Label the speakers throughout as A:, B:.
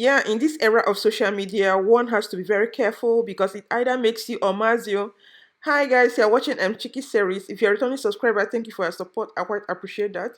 A: Yeah, in this era of social media, one has to be very careful because it either makes you or mars you. Hi guys, you're watching Chiki series. If you're a returning subscriber, thank you for your support. I quite appreciate that.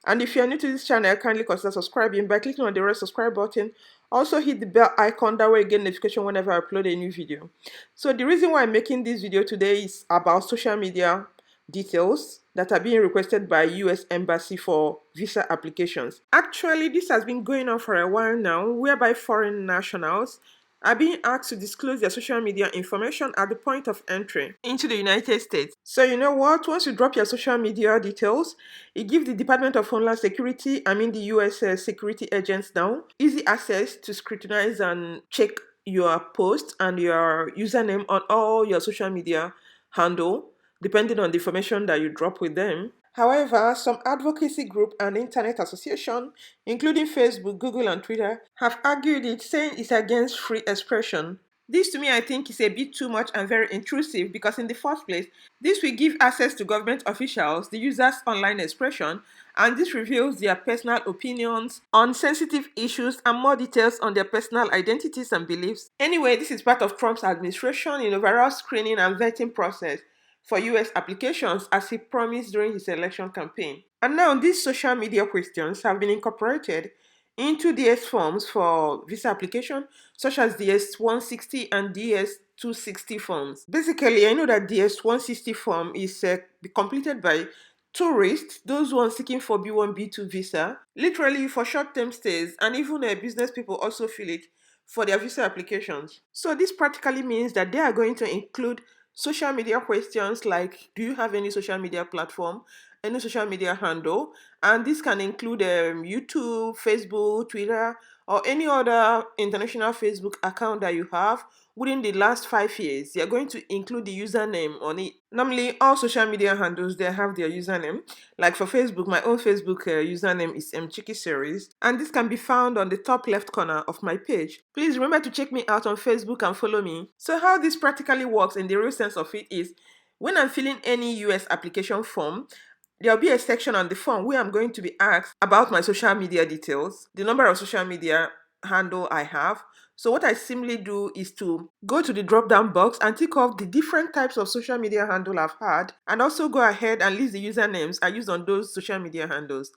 A: And if you're new to this channel, kindly consider subscribing by clicking on the red subscribe button. Also hit the bell icon, that way you get notification whenever I upload a new video. So the reason why I'm making this video today is about social media details that are being requested by US Embassy for visa applications. Actually, this has been going on for a while now, whereby foreign nationals are being asked to disclose their social media information at the point of entry into the United States. So you know what? Once you drop your social media details, it gives the Department of Homeland Security, the US security agents now, easy access to scrutinize and check your post and your username on all your social media handle, depending on the information that you drop with them. However, some advocacy group and internet association, including Facebook, Google, and Twitter, have argued it, saying it's against free expression. This to me, I think, is a bit too much and very intrusive because, in the first place, this will give access to government officials, the user's online expression, and this reveals their personal opinions on sensitive issues and more details on their personal identities and beliefs. Anyway, this is part of Trump's administration in overall screening and vetting process for US applications as he promised during his election campaign. And now these social media questions have been incorporated into DS forms for visa application, such as DS 160 and DS 260 forms. Basically, I know that DS 160 form is completed by tourists, those ones seeking for B1, B2 visa, literally for short term stays, and even business people also fill it for their visa applications. So, this practically means that they are going to include social media questions like, do you have any social media platform, any social media handle? And this can include YouTube, Facebook, Twitter, or any other international Facebook account that you have within the last 5 years. You're going to include the username on it. Normally, all social media handles, they have their username. Like for Facebook, my own Facebook username is Mchiki Series, and this can be found on the top left corner of my page. Please remember to check me out on Facebook and follow me. So how this practically works in the real sense of it is, when I'm filling any US application form, there'll be a section on the form where I'm going to be asked about my social media details, the number of social media handle I have. So what I simply do is to go to the drop down box and tick off the different types of social media handle I've had, and also go ahead and list the usernames I used on those social media handles.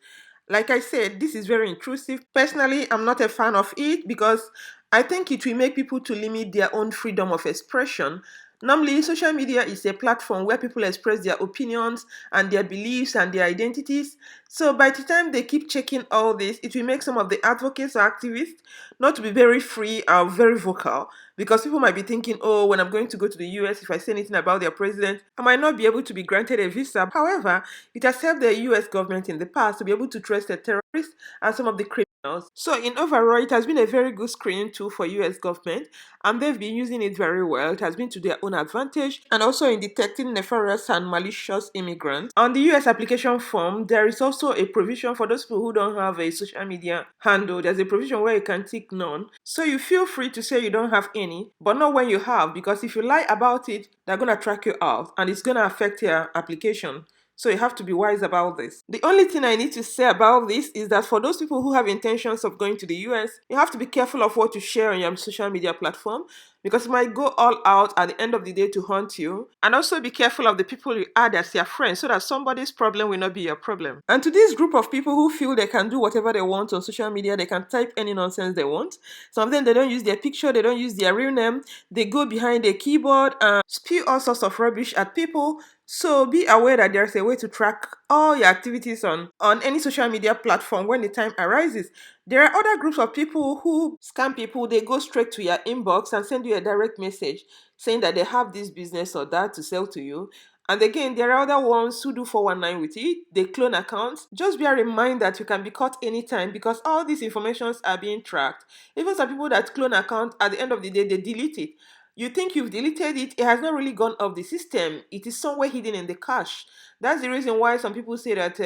A: Like I said, this is very intrusive. Personally, I'm not a fan of it because I think it will make people to limit their own freedom of expression. Normally, social media is a platform where people express their opinions and their beliefs and their identities. So by the time they keep checking all this, it will make some of the advocates or activists not to be very free or very vocal, because people might be thinking, oh, when I'm going to go to the US, if I say anything about their president, I might not be able to be granted a visa. However, it has helped the US government in the past to be able to trace the terrorists and some of the criminals. So in overall, it has been a very good screening tool for US government, and they've been using it very well. It has been to their own advantage, and also in detecting nefarious and malicious immigrants. On the US application form, there is also a provision for those people who don't have a social media handle. There's a provision where you can tick none. So you feel free to say you don't have any, but not when you have, because if you lie about it, they're going to track you out and it's going to affect your application. So you have to be wise about this. The only thing I need to say about this is that for those people who have intentions of going to the US, you have to be careful of what you share on your social media platform, because it might go all out at the end of the day to haunt you. And also be careful of the people you add as your friends, so that somebody's problem will not be your problem. And to this group of people who feel they can do whatever they want on social media, they can type any nonsense they want. Some of them, they don't use their picture, they don't use their real name, they go behind a keyboard and spew all sorts of rubbish at people. So be aware that there's a way to track all your activities on any social media platform when the time arises. There are other groups of people who scam people. They go straight to your inbox and send you a direct message saying that they have this business or that to sell to you. And again, there are other ones who do 419 with it. They clone accounts. Just bear in mind that you can be caught anytime, because all these informations are being tracked. Even some people that clone account, at the end of the day, they delete it. You think you've deleted it, it has not really gone off the system. It is somewhere hidden in the cache. That's the reason why some people say that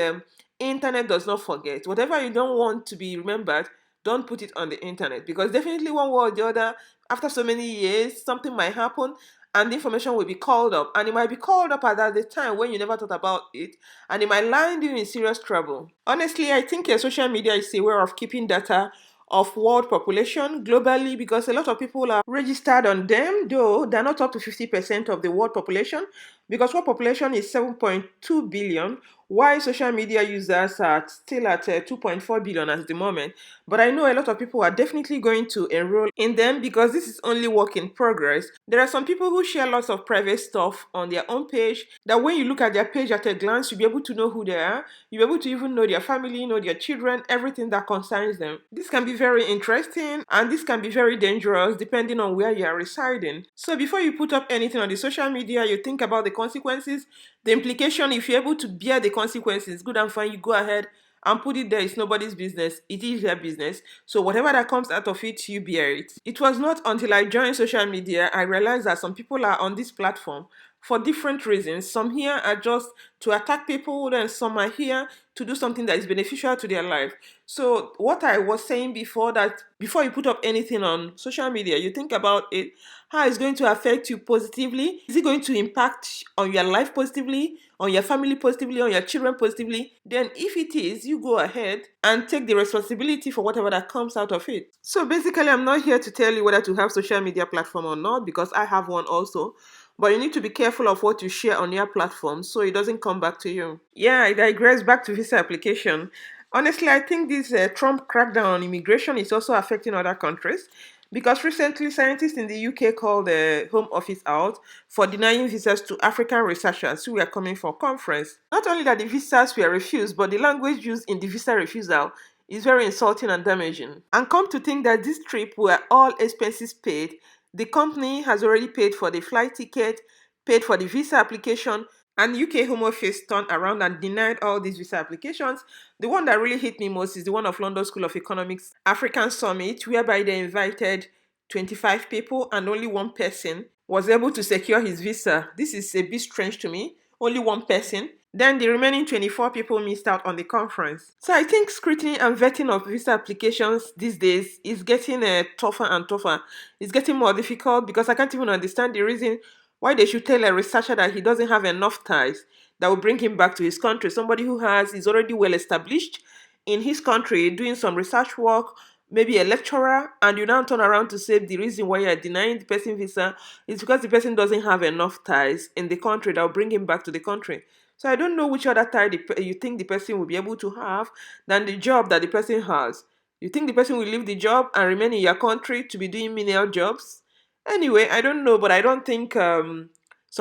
A: internet does not forget. Whatever you don't want to be remembered, don't put it on the internet, because definitely one way or the other, after so many years, something might happen and the information will be called up, and it might be called up at the time when you never thought about it, and it might land you in serious trouble. Honestly, I think social media is a way of keeping data of world population globally, because a lot of people are registered on them, though they're not up to 50% of the world population, because world population is 7.2 billion, while social media users are still at 2.4 billion at the moment. But I know a lot of people are definitely going to enroll in them because this is only work in progress. There are some people who share lots of private stuff on their own page that when you look at their page at a glance, you'll be able to know who they are. You'll be able to even know their family, know their children, everything that concerns them. This can be very interesting and this can be very dangerous depending on where you are residing. So before you put up anything on the social media, you think about the consequences, the implication. If you're able to bear the consequences, good and fine, you go ahead and put it there. It's nobody's business. It is their business. So whatever that comes out of it, you bear it. It was not until I joined social media I realized that some people are on this platform for different reasons. Some here are just to attack people, and some are here to do something that is beneficial to their life. So what I was saying before, that before you put up anything on social media, you think about it, how it's going to affect you positively. Is it going to impact on your life positively, on your family positively, on your children positively? Then if it is, you go ahead and take the responsibility for whatever that comes out of it. So basically, I'm not here to tell you whether to have social media platform or not, because I have one also. But you need to be careful of what you share on your platform so it doesn't come back to you. Yeah, I digress. Back to visa application. Honestly, I think this Trump crackdown on immigration is also affecting other countries, because recently scientists in the UK called the Home Office out for denying visas to African researchers who were coming for conference. Not only that the visas were refused, but the language used in the visa refusal is very insulting and damaging. And come to think that this trip were all expenses paid, the company has already paid for the flight ticket, paid for the visa application, and UK Home Office turned around and denied all these visa applications. The one that really hit me most is the one of London School of Economics African Summit, whereby they invited 25 people and only one person was able to secure his visa. This is a bit strange to me. Only one person. Then the remaining 24 people missed out on the conference. So I think scrutiny and vetting of visa applications these days is getting tougher and tougher. It's getting more difficult because I can't even understand the reason why they should tell a researcher that he doesn't have enough ties that will bring him back to his country. Somebody who is already well established in his country doing some research work, maybe a lecturer, and you now turn around to say the reason why you're denying the person visa is because the person doesn't have enough ties in the country that will bring him back to the country. So I don't know which other tie you think the person will be able to have than the job that the person has. You think the person will leave the job and remain in your country to be doing menial jobs? Anyway, I don't know, but I don't think some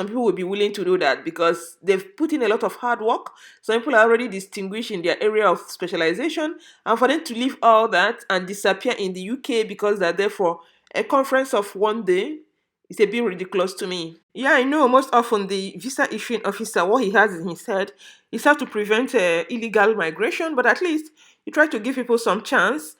A: people will be willing to do that because they've put in a lot of hard work. Some people are already distinguished in their area of specialization, and for them to leave all that and disappear in the UK because they're there for a conference of one day, it's a bit ridiculous to me. Yeah, I know most often the visa issuing officer, what he has in his head is how to prevent illegal migration, but at least you try to give people some chance.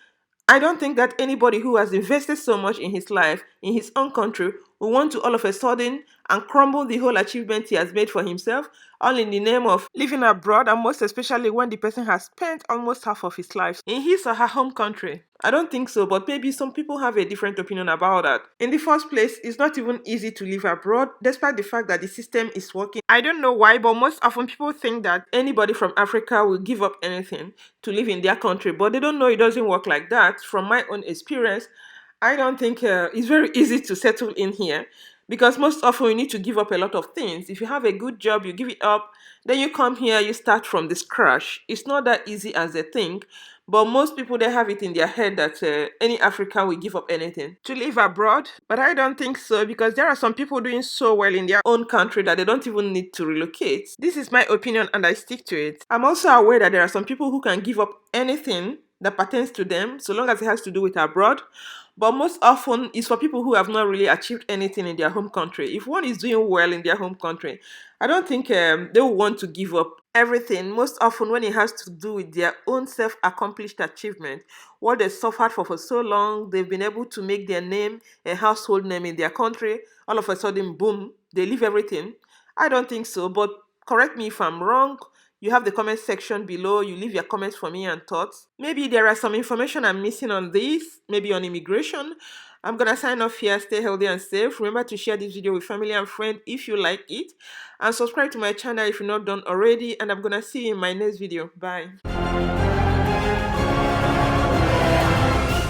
A: I don't think that anybody who has invested so much in his life, in his own country, will want to all of a sudden and crumble the whole achievement he has made for himself, all in the name of living abroad, and most especially when the person has spent almost half of his life in his or her home country. I don't think so, but maybe some people have a different opinion about that. In the first place, it's not even easy to live abroad, despite the fact that the system is working. I don't know why, but most often people think that anybody from Africa will give up anything to live in their country, but they don't know it doesn't work like that. From my own experience, I don't think it's very easy to settle in here because most often you need to give up a lot of things. If you have a good job, you give it up, then you come here, you start from the scratch. It's not that easy as they think, but most people they have it in their head that any African will give up anything to live abroad. But I don't think so because there are some people doing so well in their own country that they don't even need to relocate. This is my opinion and I stick to it. I'm also aware that there are some people who can give up anything that pertains to them so long as it has to do with abroad. But most often it's for people who have not really achieved anything in their home country. If one is doing well in their home country, I don't think they will want to give up everything. Most often when it has to do with their own self-accomplished achievement, what they suffered for so long, they've been able to make their name a household name in their country, all of a sudden, boom, they leave everything. I don't think so, but correct me if I'm wrong. You have the comment section below. You leave your comments for me and thoughts. Maybe there are some information I'm missing on this, maybe on immigration. I'm gonna sign off here. Stay healthy and safe. Remember to share this video with family and friends if you like it, and subscribe to my channel if you're not done already. And I'm gonna see you in my next video. Bye.